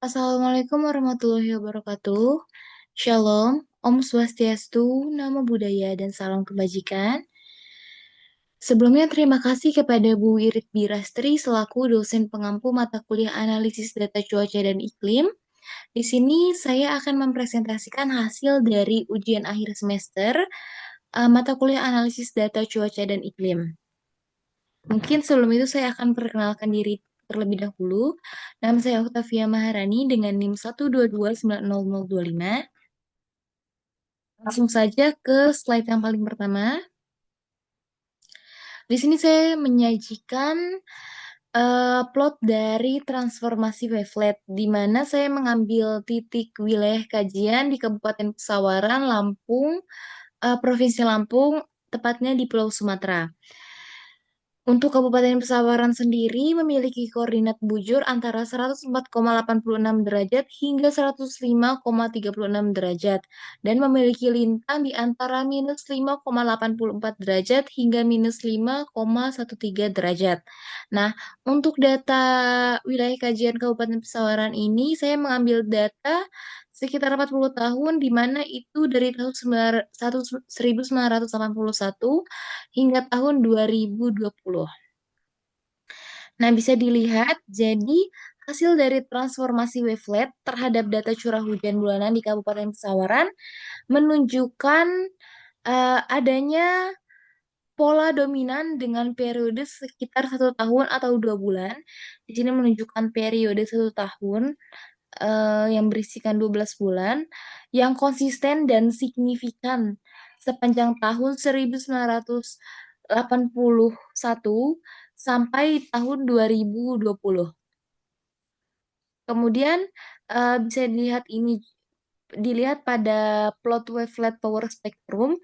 Assalamualaikum warahmatullahi wabarakatuh. Shalom, Om Swastiastu, Namo Buddhaya, dan salam kebajikan. Sebelumnya terima kasih kepada Bu Wirid Birastri selaku dosen pengampu mata kuliah analisis data cuaca dan iklim. Di sini saya akan mempresentasikan hasil dari ujian akhir semester mata kuliah analisis data cuaca dan iklim. Mungkin sebelum itu saya akan perkenalkan diri terlebih dahulu. Nama saya Octavia Maharani dengan NIM 1229025. Langsung saja ke slide yang paling pertama. Di sini saya menyajikan plot dari transformasi wavelet, di mana saya mengambil titik wilayah kajian di Kabupaten Pesawaran, Lampung, Provinsi Lampung, tepatnya di Pulau Sumatera. Untuk Kabupaten Pesawaran sendiri memiliki koordinat bujur antara 104,86 derajat hingga 105,36 derajat dan memiliki lintang di antara minus 5,84 derajat hingga minus 5,13 derajat. Nah, untuk data wilayah kajian Kabupaten Pesawaran ini saya mengambil data sekitar 40 tahun di mana itu dari tahun 1981 hingga tahun 2020. Nah, bisa dilihat, jadi hasil dari transformasi wavelet terhadap data curah hujan bulanan di Kabupaten Pesawaran menunjukkan adanya pola dominan dengan periode sekitar 1 tahun atau 2 bulan. Di sini menunjukkan periode 1 tahun yang berisikan 12 bulan yang konsisten dan signifikan sepanjang tahun 1981 sampai tahun 2020. Kemudian bisa dilihat pada plot wavelet power spectrum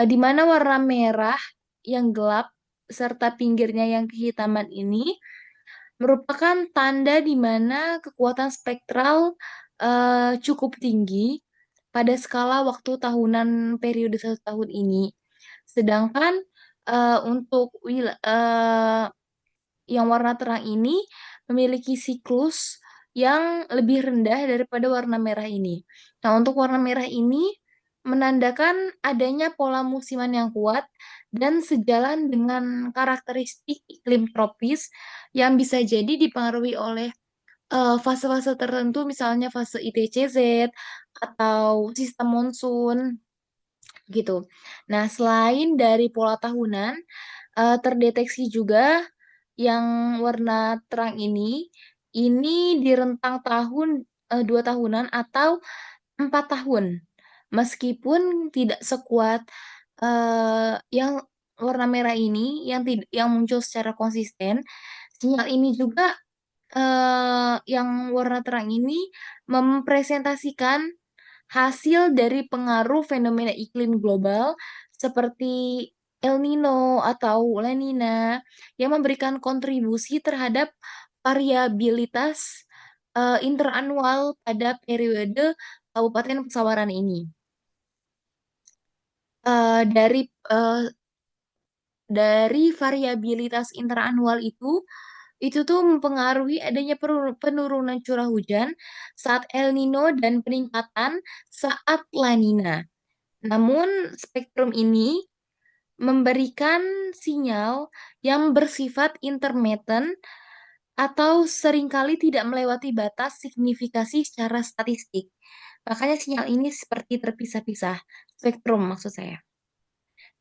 di mana warna merah yang gelap serta pinggirnya yang kehitaman ini merupakan tanda di mana kekuatan spektral cukup tinggi pada skala waktu tahunan periode 1 tahun ini. Sedangkan untuk yang warna terang ini memiliki siklus yang lebih rendah daripada warna merah ini. Nah, untuk warna merah ini menandakan adanya pola musiman yang kuat dan sejalan dengan karakteristik iklim tropis yang bisa jadi dipengaruhi oleh fase-fase tertentu, misalnya fase ITCZ atau sistem monsun gitu. Nah, selain dari pola tahunan, terdeteksi juga yang warna terang ini di rentang tahun 2 tahunan atau 4 tahun. Meskipun tidak sekuat yang warna merah ini yang muncul secara konsisten, sinyal ini juga yang warna terang ini mempresentasikan hasil dari pengaruh fenomena iklim global seperti El Nino atau La Nina yang memberikan kontribusi terhadap variabilitas interanual pada periode Kabupaten Pesawaran ini. Eh, dari eh, dari variabilitas interanual itu tuh mempengaruhi adanya penurunan curah hujan saat El Nino dan peningkatan saat La Nina. Namun spektrum ini memberikan sinyal yang bersifat intermittent atau seringkali tidak melewati batas signifikasi secara statistik. Makanya sinyal ini seperti terpisah-pisah, spektrum maksud saya.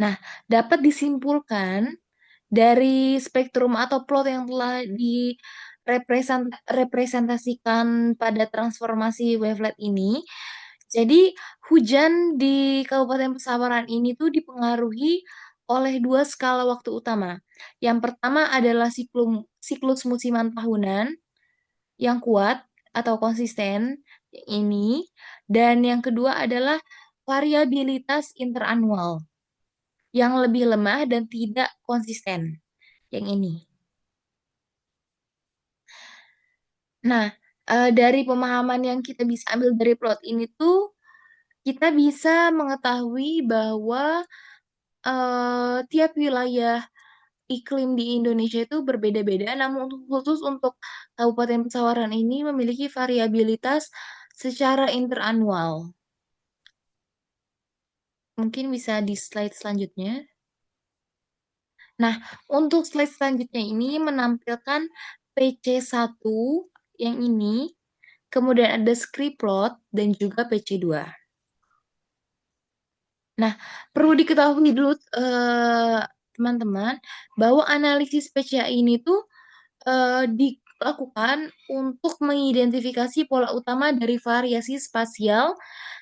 Nah, dapat disimpulkan dari spektrum atau plot yang telah direpresentasikan pada transformasi wavelet ini, jadi hujan di Kabupaten Pesawaran ini tuh dipengaruhi oleh dua skala waktu utama. Yang pertama adalah siklus musiman tahunan yang kuat atau konsisten ini, dan yang kedua adalah variabilitas interanual yang lebih lemah dan tidak konsisten. Yang ini. Nah, dari pemahaman yang kita bisa ambil dari plot ini tuh, kita bisa mengetahui bahwa tiap wilayah iklim di Indonesia itu berbeda-beda, namun khusus untuk Kabupaten Pesawaran ini memiliki variabilitas secara interanual. Mungkin bisa di slide selanjutnya. Nah, untuk slide selanjutnya ini menampilkan PC1 yang ini, kemudian ada script plot dan juga PC2. Nah, perlu diketahui dulu teman-teman bahwa analisis PCA ini tuh dilakukan untuk mengidentifikasi pola utama dari variasi spasial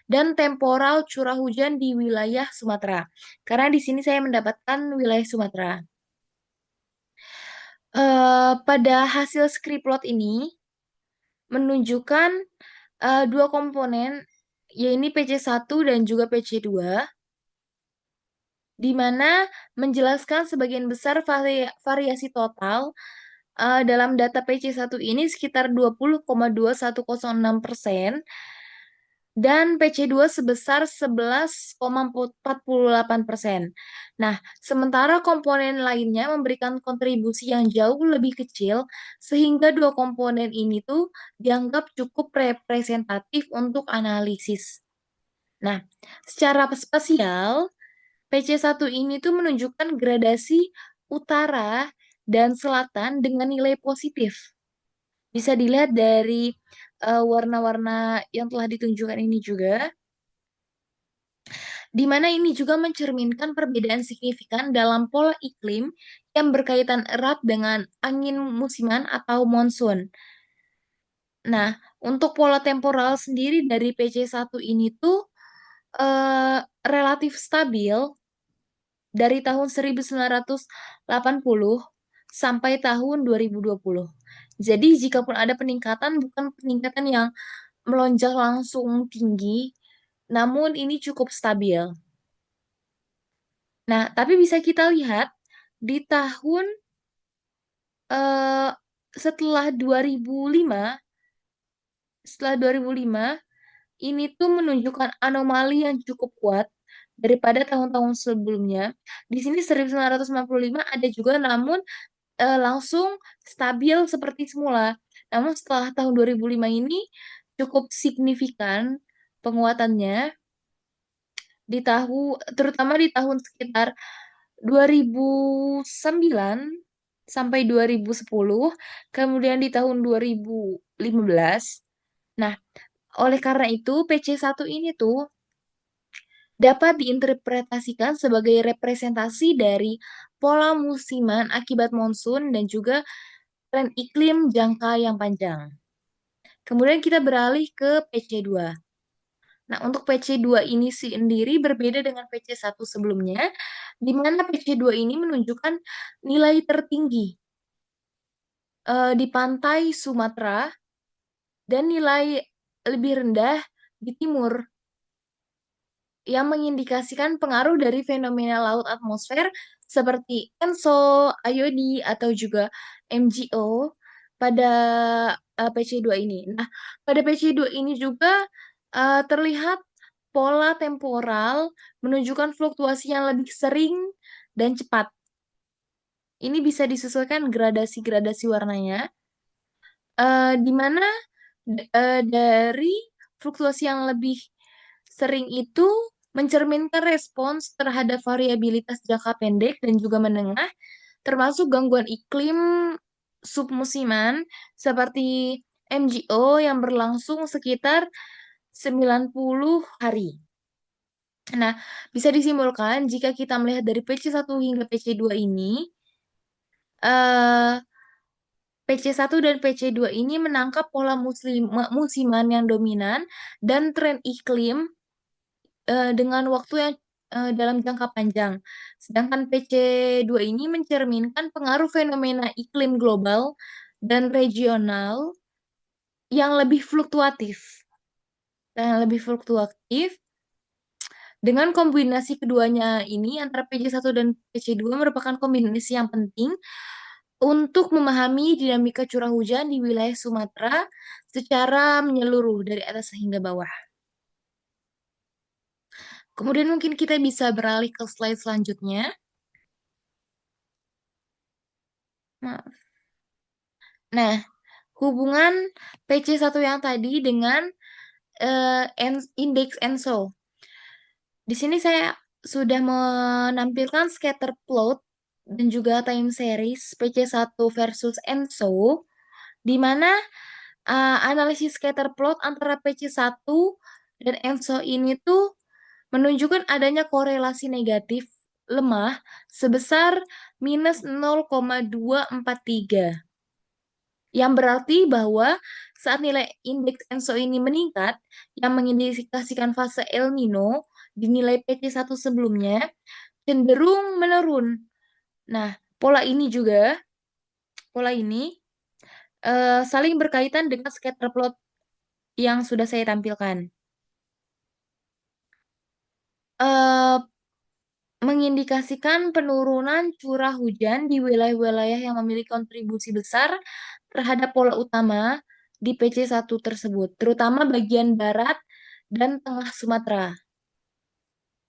dan temporal curah hujan di wilayah Sumatera. Karena di sini saya mendapatkan wilayah Sumatera. Pada hasil script plot ini menunjukkan dua komponen, yaitu PC1 dan juga PC2, di mana menjelaskan sebagian besar variasi total dalam data PC1 ini sekitar 20,2106% dan PC2 sebesar 11,48%. Nah, sementara komponen lainnya memberikan kontribusi yang jauh lebih kecil sehingga dua komponen ini tuh dianggap cukup representatif untuk analisis. Nah, secara spasial PC1 ini tuh menunjukkan gradasi utara dan selatan dengan nilai positif. Bisa dilihat dari warna-warna yang telah ditunjukkan ini juga, di mana ini juga mencerminkan perbedaan signifikan dalam pola iklim yang berkaitan erat dengan angin musiman atau monsun. Nah, untuk pola temporal sendiri dari PC1 ini tuh relatif stabil dari tahun 1980 sampai tahun 2020. Jadi, jikapun ada peningkatan, bukan peningkatan yang melonjak langsung tinggi, namun ini cukup stabil. Nah, tapi bisa kita lihat di tahun eh, setelah 2005, ini tuh menunjukkan anomali yang cukup kuat daripada tahun-tahun sebelumnya. Di sini 1995 ada juga, namun langsung stabil seperti semula. Namun setelah tahun 2005 ini cukup signifikan penguatannya di terutama di tahun sekitar 2009 sampai 2010, kemudian di tahun 2015. Nah, oleh karena itu PC1 ini tuh dapat diinterpretasikan sebagai representasi dari pola musiman akibat monsun dan juga tren iklim jangka yang panjang. Kemudian kita beralih ke PC2. Nah, untuk PC2 ini sendiri berbeda dengan PC1 sebelumnya, di mana PC2 ini menunjukkan nilai tertinggi di pantai Sumatera dan nilai lebih rendah di timur, yang mengindikasikan pengaruh dari fenomena laut atmosfer seperti ENSO, IOD, atau juga MGO pada PC2 ini. Nah, pada PC2 ini juga terlihat pola temporal menunjukkan fluktuasi yang lebih sering dan cepat. Ini bisa disesuaikan gradasi-gradasi warnanya, di mana dari fluktuasi yang lebih sering itu mencerminkan respons terhadap variabilitas jangka pendek dan juga menengah, termasuk gangguan iklim submusiman seperti MGO yang berlangsung sekitar 90 hari. Nah, bisa disimpulkan jika kita melihat dari PC1 hingga PC2 ini, eh, PC1 dan PC2 ini menangkap pola musiman yang dominan dan tren iklim dengan waktu yang dalam jangka panjang. Sedangkan PC2 ini mencerminkan pengaruh fenomena iklim global dan regional yang lebih fluktuatif. Dengan kombinasi keduanya ini antara PC1 dan PC2 merupakan kombinasi yang penting untuk memahami dinamika curah hujan di wilayah Sumatera secara menyeluruh dari atas hingga bawah. Kemudian mungkin kita bisa beralih ke slide selanjutnya. Maaf. Nah, hubungan PC1 yang tadi dengan indeks ENSO. Di sini saya sudah menampilkan scatter plot dan juga time series PC1 versus ENSO, di mana analisis scatter plot antara PC1 dan ENSO ini tuh menunjukkan adanya korelasi negatif lemah sebesar minus 0,243. Yang berarti bahwa saat nilai indeks ENSO ini meningkat, yang mengindikasikan fase El Nino di nilai PC1 sebelumnya, cenderung menurun. Nah, pola ini saling berkaitan dengan scatter plot yang sudah saya tampilkan. Eh, Mengindikasikan penurunan curah hujan di wilayah-wilayah yang memiliki kontribusi besar terhadap pola utama di PC1 tersebut, terutama bagian barat dan tengah Sumatera.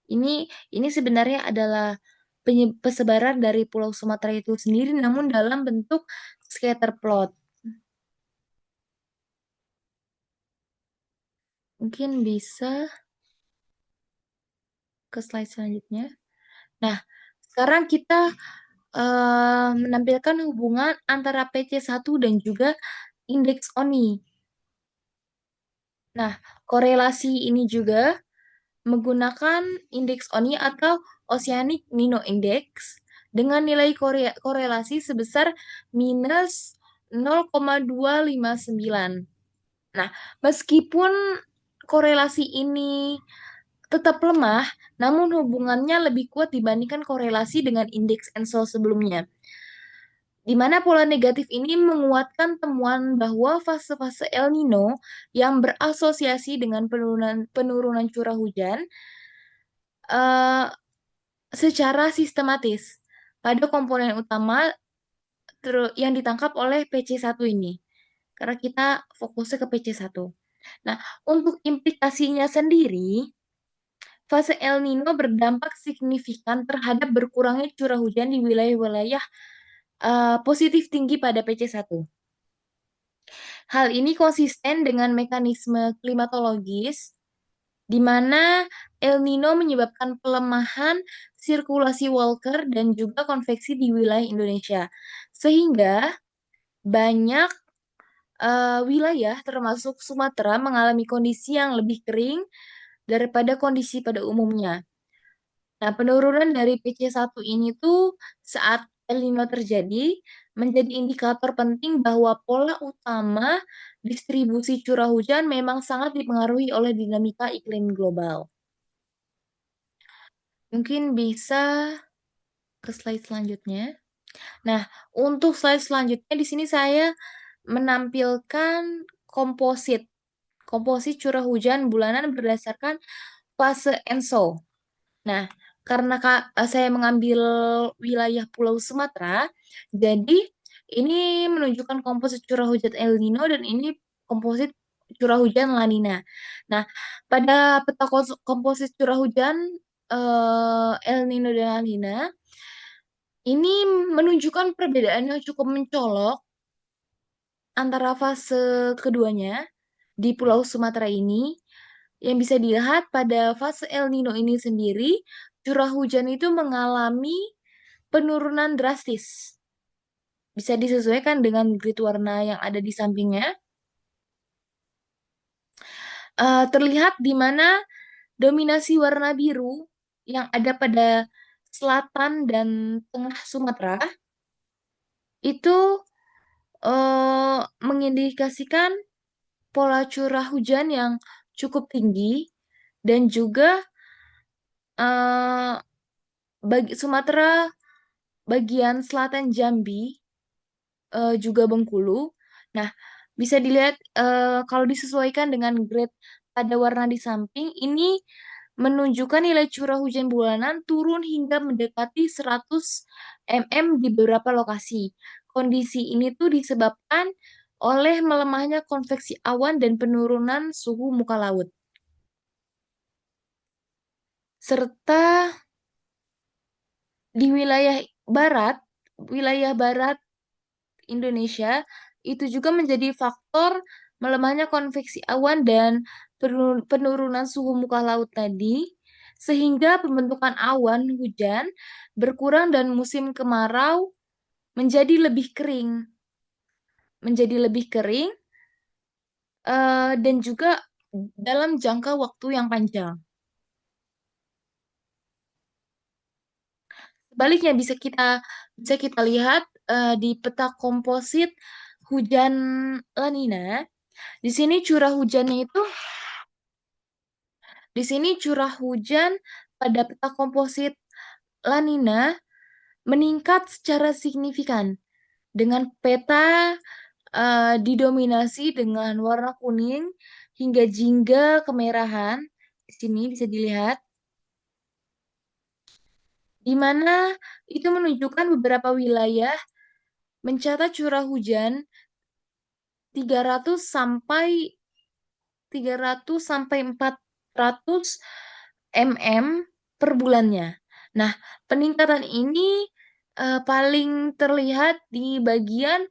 Ini ini sebenarnya adalah persebaran dari Pulau Sumatera itu sendiri, namun dalam bentuk scatter plot. Mungkin bisa ke slide selanjutnya. Nah, sekarang kita menampilkan hubungan antara PC1 dan juga indeks ONI. Nah, korelasi ini juga menggunakan indeks ONI atau Oceanic Nino Index dengan nilai korelasi sebesar minus 0,259. Nah, meskipun korelasi ini tetap lemah, namun hubungannya lebih kuat dibandingkan korelasi dengan indeks ENSO sebelumnya, di mana pola negatif ini menguatkan temuan bahwa fase-fase El Nino yang berasosiasi dengan penurunan curah hujan eh, secara sistematis pada komponen utama yang ditangkap oleh PC1 ini. Karena kita fokusnya ke PC1. Nah, untuk implikasinya sendiri, fase El Nino berdampak signifikan terhadap berkurangnya curah hujan di wilayah-wilayah positif tinggi pada PC1. Hal ini konsisten dengan mekanisme klimatologis di mana El Nino menyebabkan pelemahan sirkulasi Walker dan juga konveksi di wilayah Indonesia. Sehingga banyak wilayah termasuk Sumatera mengalami kondisi yang lebih kering daripada kondisi pada umumnya. Nah, penurunan dari PC1 ini tuh saat El Nino terjadi menjadi indikator penting bahwa pola utama distribusi curah hujan memang sangat dipengaruhi oleh dinamika iklim global. Mungkin bisa ke slide selanjutnya. Nah, untuk slide selanjutnya di sini saya menampilkan komposit komposit curah hujan bulanan berdasarkan fase ENSO. Nah, karena saya mengambil wilayah Pulau Sumatera, jadi ini menunjukkan komposit curah hujan El Nino dan ini komposit curah hujan La Nina. Nah, pada peta komposit curah hujan El Nino dan La Nina, ini menunjukkan perbedaan yang cukup mencolok antara fase keduanya di Pulau Sumatera ini. Yang bisa dilihat pada fase El Nino ini sendiri, curah hujan itu mengalami penurunan drastis. Bisa disesuaikan dengan grid warna yang ada di sampingnya. Terlihat di mana dominasi warna biru yang ada pada selatan dan tengah Sumatera itu mengindikasikan pola curah hujan yang cukup tinggi dan juga eh, bagi Sumatera bagian selatan Jambi juga Bengkulu. Nah, bisa dilihat kalau disesuaikan dengan grade pada warna di samping, ini menunjukkan nilai curah hujan bulanan turun hingga mendekati 100 mm di beberapa lokasi. Kondisi ini tuh disebabkan oleh melemahnya konveksi awan dan penurunan suhu muka laut. Serta di wilayah barat Indonesia itu juga menjadi faktor melemahnya konveksi awan dan penurunan suhu muka laut tadi, sehingga pembentukan awan hujan berkurang dan musim kemarau menjadi lebih kering, menjadi lebih kering dan juga dalam jangka waktu yang panjang. Sebaliknya bisa kita lihat di peta komposit hujan La Nina. Di sini curah hujannya itu di sini curah hujan pada peta komposit La Nina meningkat secara signifikan dengan peta didominasi dengan warna kuning hingga jingga kemerahan. Di sini bisa dilihat di mana itu menunjukkan beberapa wilayah mencatat curah hujan 300 sampai 400 mm per bulannya. Nah, peningkatan ini paling terlihat di bagian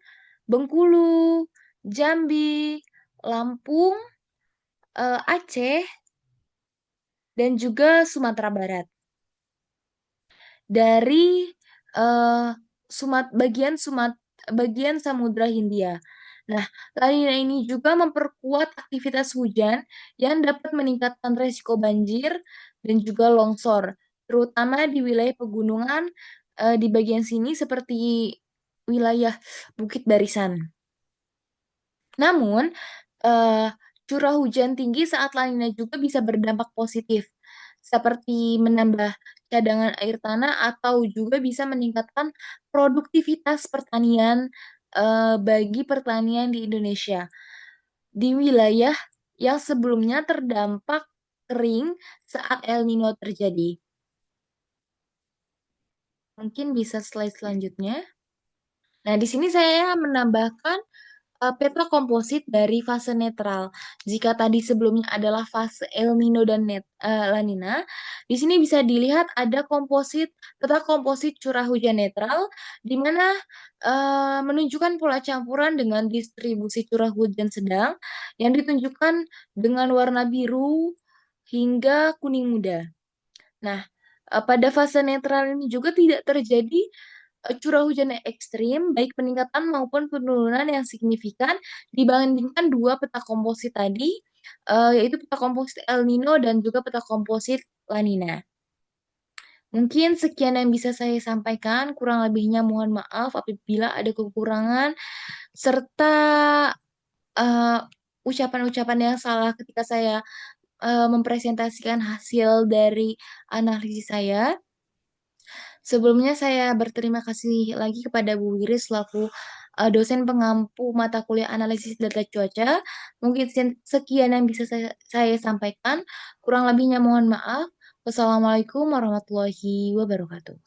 Bengkulu, Jambi, Lampung, Aceh, dan juga Sumatera Barat. Dari eh, bagian Samudra Hindia. Nah, La Nina ini juga memperkuat aktivitas hujan yang dapat meningkatkan resiko banjir dan juga longsor, terutama di wilayah pegunungan di bagian sini seperti wilayah Bukit Barisan. Namun, eh, curah hujan tinggi saat La Nina juga bisa berdampak positif, seperti menambah cadangan air tanah atau juga bisa meningkatkan produktivitas pertanian bagi pertanian di Indonesia di wilayah yang sebelumnya terdampak kering saat El Nino terjadi. Mungkin bisa slide selanjutnya. Nah, di sini saya menambahkan peta komposit dari fase netral. Jika tadi sebelumnya adalah fase El Nino dan La Nina, di sini bisa dilihat ada peta komposit curah hujan netral, di mana menunjukkan pola campuran dengan distribusi curah hujan sedang yang ditunjukkan dengan warna biru hingga kuning muda. Nah, pada fase netral ini juga tidak terjadi curah hujan yang ekstrim, baik peningkatan maupun penurunan yang signifikan dibandingkan dua peta komposit tadi, yaitu peta komposit El Nino dan juga peta komposit La Nina. Mungkin sekian yang bisa saya sampaikan, kurang lebihnya mohon maaf apabila ada kekurangan, serta eh, ucapan-ucapan yang salah ketika saya mempresentasikan hasil dari analisis saya. Sebelumnya saya berterima kasih lagi kepada Bu Wiris selaku dosen pengampu mata kuliah analisis data cuaca. Mungkin sekian yang bisa saya sampaikan. Kurang lebihnya mohon maaf. Wassalamualaikum warahmatullahi wabarakatuh.